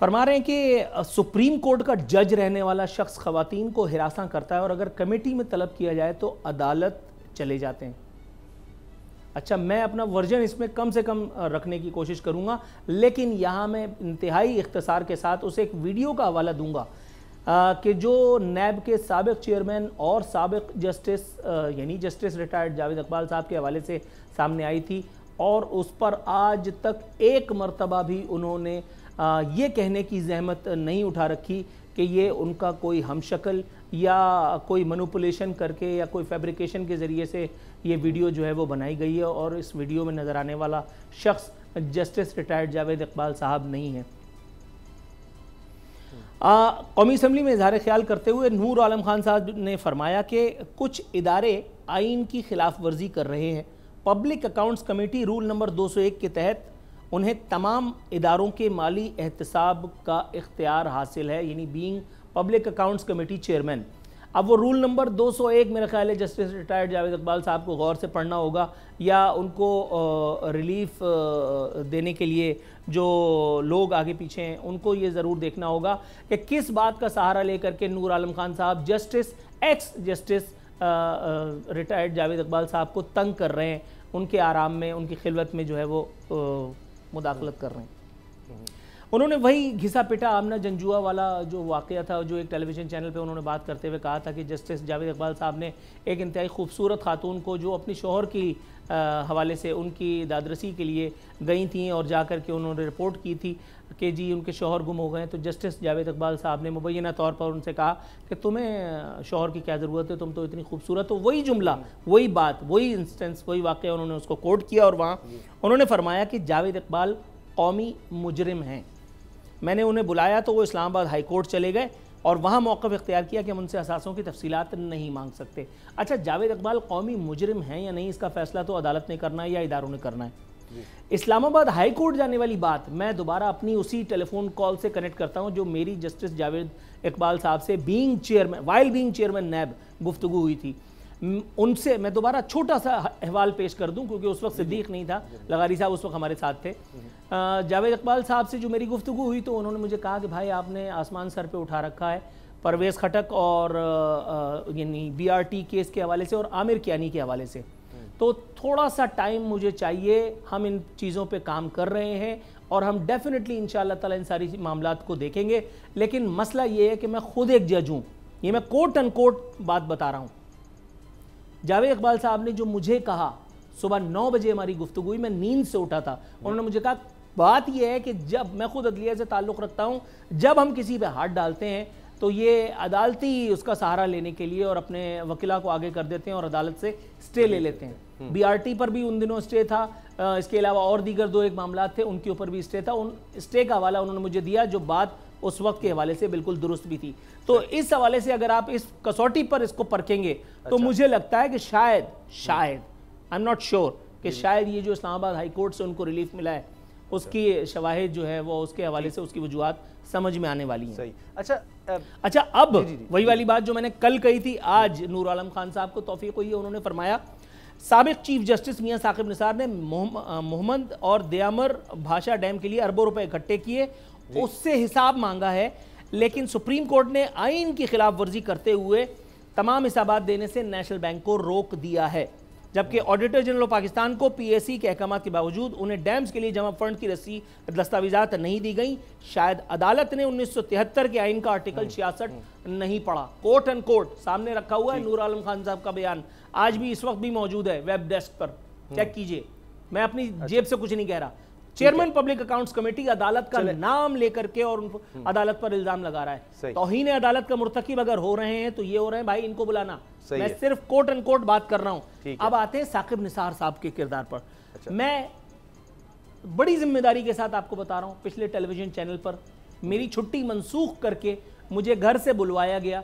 फरमा रहे हैं कि सुप्रीम कोर्ट का जज रहने वाला शख्स ख़वातीन को हिरासा करता है और अगर कमेटी में तलब किया जाए तो अदालत चले जाते हैं। अच्छा, मैं अपना वर्जन इसमें कम से कम रखने की कोशिश करूँगा, लेकिन यहाँ मैं इंतहाई इख्तिसार के साथ उसे एक वीडियो का हवाला दूँगा कि जो नैब के साबिक चेयरमैन और साबिक जस्टिस यानी जस्टिस रिटायर्ड जावेद इकबाल साहब के हवाले से सामने आई थी, और उस पर आज तक एक मरतबा भी उन्होंने ये कहने की जहमत नहीं उठा रखी कि ये उनका कोई हमशक्ल या कोई मैनिपुलेशन करके या कोई फैब्रिकेशन के ज़रिए से ये वीडियो जो है वो बनाई गई है और इस वीडियो में नज़र आने वाला शख्स जस्टिस रिटायर्ड जावेद इकबाल साहब नहीं है। कौमी असम्बली में इजहार ख्याल करते हुए नूर आलम खान साहब ने फरमाया कि कुछ इदारे आइन की खिलाफ वर्जी कर रहे हैं। Public accounts committee rule number 201 के तहत उन्हें तमाम इदारों के माली एहतसाब का इख्तियार हासिल है, यानी being public accounts committee chairman. अब वो रूल नंबर 201 मेरा ख्याल है जस्टिस रिटायर्ड जावेद इकबाल साहब को गौर से पढ़ना होगा, या उनको रिलीफ देने के लिए जो लोग आगे पीछे हैं उनको ये ज़रूर देखना होगा कि किस बात का सहारा लेकर के नूर आलम खान साहब justice x justice retired Javed Iqbal साहब को तंग कर रहे हैं, उनके आराम में, उनकी खिलवत में जो है वो मुदाखलत कर रहे हैं। उन्होंने वही घिसा पिटा आमना जंजुआ वाला जो वाक़या था, जो एक टेलीविज़न चैनल पे उन्होंने बात करते हुए कहा था कि जस्टिस जावेद इकबाल साहब ने एक इंतहाई खूबसूरत खातून को जो अपनी शोहर की हवाले से उनकी दादरसी के लिए गई थी और जा कर के उन्होंने रिपोर्ट की थी कि जी उनके शोहर गुम हो गए, तो जस्टिस जावेद इकबाल साहब ने मुबैना तौर पर उनसे कहा कि तुम्हें शोहर की क्या ज़रूरत है, तुम तो इतनी खूबसूरत हो। वही जुमला, वही बात, वही इंस्टेंस, वही वाक़या उन्होंने उसको कोट किया और वहाँ उन्होंने फरमाया कि जावेद इकबाल कौमी मुजरिम हैं। मैंने उन्हें बुलाया तो वो इस्लामाबाद हाई कोर्ट चले गए और वहाँ मौक़िफ़ इख्तियार किया कि हम उनसे असासों की तफसीलात नहीं मांग सकते। अच्छा, जावेद इकबाल कौमी मुजरिम हैं या नहीं, इसका फ़ैसला तो अदालत ने करना है या इदारों ने करना है। इस्लामाबाद हाई कोर्ट जाने वाली बात मैं दोबारा अपनी उसी टेलीफोन कॉल से कनेक्ट करता हूँ जो मेरी जस्टिस जावेद इकबाल साहब से बीइंग चेयरमैन नैब गुफ्तगू हुई थी। उनसे मैं दोबारा छोटा सा अहवाल पेश कर दूं क्योंकि उस वक्त सिद्दीक नहीं था, लगारी साहब उस वक्त हमारे साथ थे। जावेद इकबाल साहब से जो मेरी गुफ्तगू हुई तो उन्होंने मुझे कहा कि भाई आपने आसमान सर पे उठा रखा है परवेज़ खटक और यानी BRT केस के हवाले से और आमिर कियानी के हवाले से, तो थोड़ा सा टाइम मुझे चाहिए, हम इन चीज़ों पे काम कर रहे हैं और हम डेफिनेटली इंशाअल्लाह ताला इन सारी मामलात को देखेंगे। लेकिन मसला ये है कि मैं खुद एक जज हूँ, ये मैं कोट अनकोट बात बता रहा हूँ। जावेद इकबाल साहब ने जो मुझे कहा, सुबह 9 बजे हमारी गुफ्तगू हुई, मैं नींद से उठा था, उन्होंने मुझे कहा बात यह है कि जब मैं खुद अदलिया से ताल्लुक़ रखता हूँ, जब हम किसी पे हाथ डालते हैं तो ये अदालती उसका सहारा लेने के लिए और अपने वकीला को आगे कर देते हैं और अदालत से स्टे ले लेते हैं। BRT पर भी उन दिनों स्टे था, इसके अलावा और दीगर 2-1 मामला थे उनके ऊपर भी स्टे था। उन स्टे का हवाला उन्होंने मुझे दिया जो बात उस वक्त के हवाले से बिल्कुल दुरुस्त भी थी। तो इस हवाले से अगर आप इस कसौटी पर इसको परखेंगे तो मुझे लगता है कि शायद आई एम नॉट श्योर कि शायद ये जो इस्लामाबाद हाई कोर्ट से उनको रिलीफ मिला है उसकी शवाहिद जो है वो उसके हवाले से उसकी वजूहात समझ में आने वाली हैं। सही। अच्छा अब वही वाली बात जो मैंने कल कही थी, आज नूर आलम खान साहब को तौफीक हुई है, उन्होंने फरमाया साबिक चीफ जस्टिस मियां साकिब निसार ने मोहम्मद और दयामर भाषा डैम के लिए अरबों रुपए इकट्ठे किए, उससे हिसाब मांगा है, लेकिन सुप्रीम कोर्ट ने आइन की खिलाफ वर्जी करते हुए तमाम हिसाबात देने से नेशनल बैंक को रोक दिया है। जबकि ऑडिटर जनरल ऑफ पाकिस्तान को पीएसी के अहकाम के बावजूद उन्हें डैम्स के लिए जमा फंड की रसी दस्तावेजात नहीं दी गई। शायद अदालत ने 1973 के आइन का आर्टिकल 66 नहीं पढ़ा। कोर्ट एंड कोर्ट सामने रखा हुआ है नूर आलम खान साहब का बयान, आज भी इस वक्त भी मौजूद है वेब डेस्क पर, चेक कीजिए। मैं अपनी जेब से कुछ नहीं कह रहा। चेयरमैन पब्लिक अकाउंट्स कमेटी अदालत का नाम लेकर के और अदालत पर इल्जाम लगा रहा है। तौहीन अदालत का मुर्तकिब अगर हो रहे हैं तो ये हो रहे हैं भाई, इनको बुलाना। मैं सिर्फ कोर्ट एंड कोर्ट बात कर रहा हूं। अब आते हैं साकिब निसार साहब के किरदार पर। मैं बड़ी जिम्मेदारी के साथ आपको बता रहा हूं, पिछले टेलीविजन चैनल पर मेरी छुट्टी मनसूख करके मुझे घर से बुलवाया गया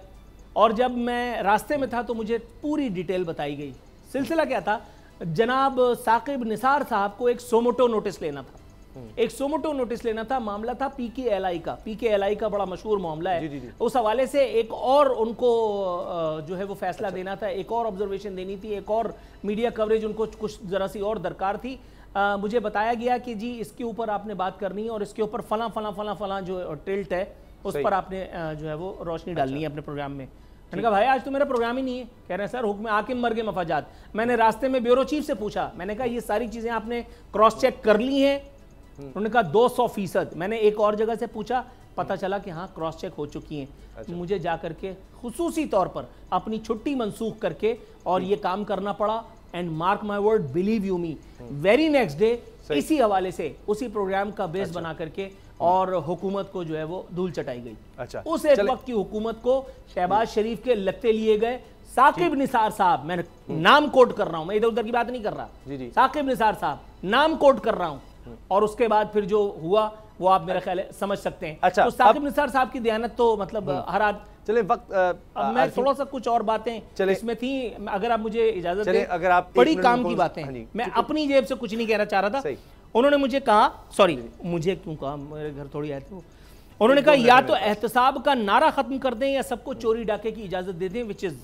और जब मैं रास्ते में था तो मुझे पूरी डिटेल बताई गई। सिलसिला क्या था, जनाब साकिब निसार साहब को एक सोमोटो नोटिस लेना था। एक सोमोटो नोटिस लेना था, मामला था पीकेएलआई का। पीकेएलआई का बड़ा मशहूर मामला है। जी। उस हवाले से एक और उनको जो है वो फैसला देना था, एक और ऑब्जर्वेशन देनी थी, एक और मीडिया कवरेज उनको कुछ जरा सी और दरकार थी। मुझे बताया गया कि जी इसके ऊपर आपने बात करनी है और इसके ऊपर फला फला फला फला जो टिल्ट है उस पर आपने जो है वो रोशनी डालनी है अपने प्रोग्राम में। मैंने कहा भाई आज तो मेरा प्रोग्राम ही नहीं है। कह रहे हैं सर हुक्म हाकिम मर्गे मफाजात। मैंने रास्ते में ब्यूरो चीफ से पूछा, मैंने कहा ये सारी चीजें आपने क्रॉस चेक कर ली हैं? उन्होंने कहा 200%। मैंने एक और जगह से पूछा, पता चला कि हाँ क्रॉस चेक हो चुकी हैं। मुझे जा करके खुसूसी तौर पर अपनी छुट्टी मनसूख करके और ये काम करना पड़ा। And mark my word, believe you me, very next day इसी हवाले से उसी प्रोग्राम का बेस बना करके और हुकूमत को जो है वो धूल चटाई गई। उस एक वक्त की हुकूमत को शहबाज शरीफ के लत्ते लिए गए। साकिब निसार साहब, मैंने नाम कोट कर रहा हूं, मैं इधर उधर की बात नहीं कर रहा। साकिब निसार साहब नाम कोट कर रहा हूं और उसके बाद फिर जो हुआ वो आप मेरा ख्याल है समझ सकते हैं। तो साकिब निसार साहब की दयानत तो मतलब हर आदमी। चले वक्त अब मैं थोड़ा सा कुछ और बातें इसमें थी, अगर आप मुझे इजाजत दें, अगर आप बड़ी काम की बातें, मैं अपनी जेब से कुछ नहीं कहना चाह रहा था। उन्होंने मुझे कहा, सॉरी मुझे क्यों कहा, मेरे घर थोड़ी आए थे, उन्होंने कहा या तो एहतसाब का नारा खत्म कर दें या सबको चोरी डाके की इजाजत दे दें, विच इज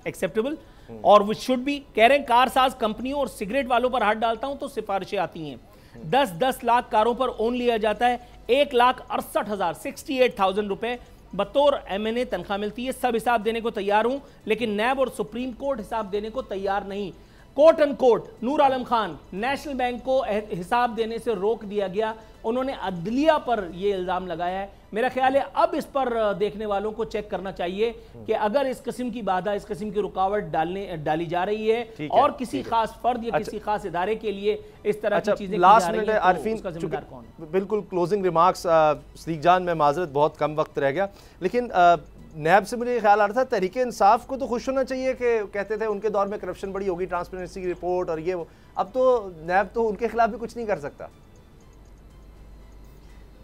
एक्सेप्टेबल और विच शुड बी। कह रहे हैं कार साज कंपनियों और सिगरेट वालों पर हाथ डालता हूं तो सिफारिशें आती हैं। 10-10 लाख कारों पर ओन लिया जाता है। 1,68,000 68,000 रुपए बतौर MNA तनख्वाह मिलती है। सब हिसाब देने को तैयार हूं, लेकिन नैब और सुप्रीम कोर्ट हिसाब देने को तैयार नहीं। Court and court Noor Alam Khan, national bank को हिसाब देने से रोक दिया गया। उन्होंने अदलिया पर यह इल्जाम लगाया है। मेरा ख्याल है अब इस पर देखने वालों को चेक करना चाहिए कि अगर इस किस्म की बाधा, इस किस्म की रुकावट डाली जा रही है और किसी खास फर्द या किसी खास इदारे के लिए इस तरह की चीजें लास्ट मिनट आरफीन, बिल्कुल क्लोजिंग रिमार्क्स सदीक जान, में माजरत बहुत कम वक्त रह गया, लेकिन नैब से मुझे ख्याल आ रहा था तहरीके इंसाफ को तो खुश होना चाहिए कि कहते थे उनके दौर में करप्शन बड़ी होगी, ट्रांसपेरेंसी की रिपोर्ट और ये वो। अब तो नैब तो उनके खिलाफ भी कुछ नहीं कर सकता।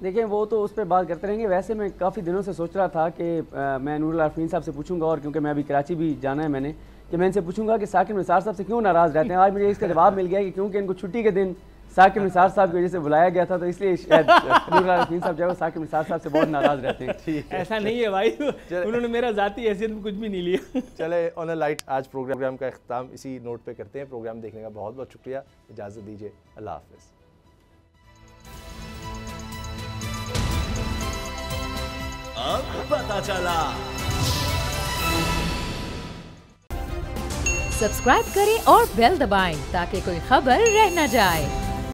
देखिए वो तो उस पर बात करते रहेंगे। वैसे मैं काफ़ी दिनों से सोच रहा था कि मैं नूर आलम साहब से पूछूंगा, और क्योंकि मैं अभी कराची भी जाना है मैंने, कि मैं इनसे पूछूंगा कि साकिब निसार साहब से क्यों नाराज़ रहते हैं। आज मुझे इसका जवाब मिल गया कि क्योंकि इनको छुट्टी के दिन साकिब निसार साहब की वजह से बुलाया गया था, तो इसलिए शायद नूर आलम साहब जो है साकिब निसार साहब से बहुत नाराज़ रहते हैं। ऐसा नहीं है भाई, उन्होंने मेरा जाती हैसियत में कुछ भी नहीं लिया। चले ऑन अ लाइट आज प्रोग्राम का इख्तिताम इसी नोट पे करते हैं। प्रोग्राम देखने का बहुत बहुत शुक्रिया, इजाज़त दीजिए, अल्लाह हाफ़िज़। अब पता चला। सब्सक्राइब करें और बेल दबाएं ताकि कोई खबर रह न जाए।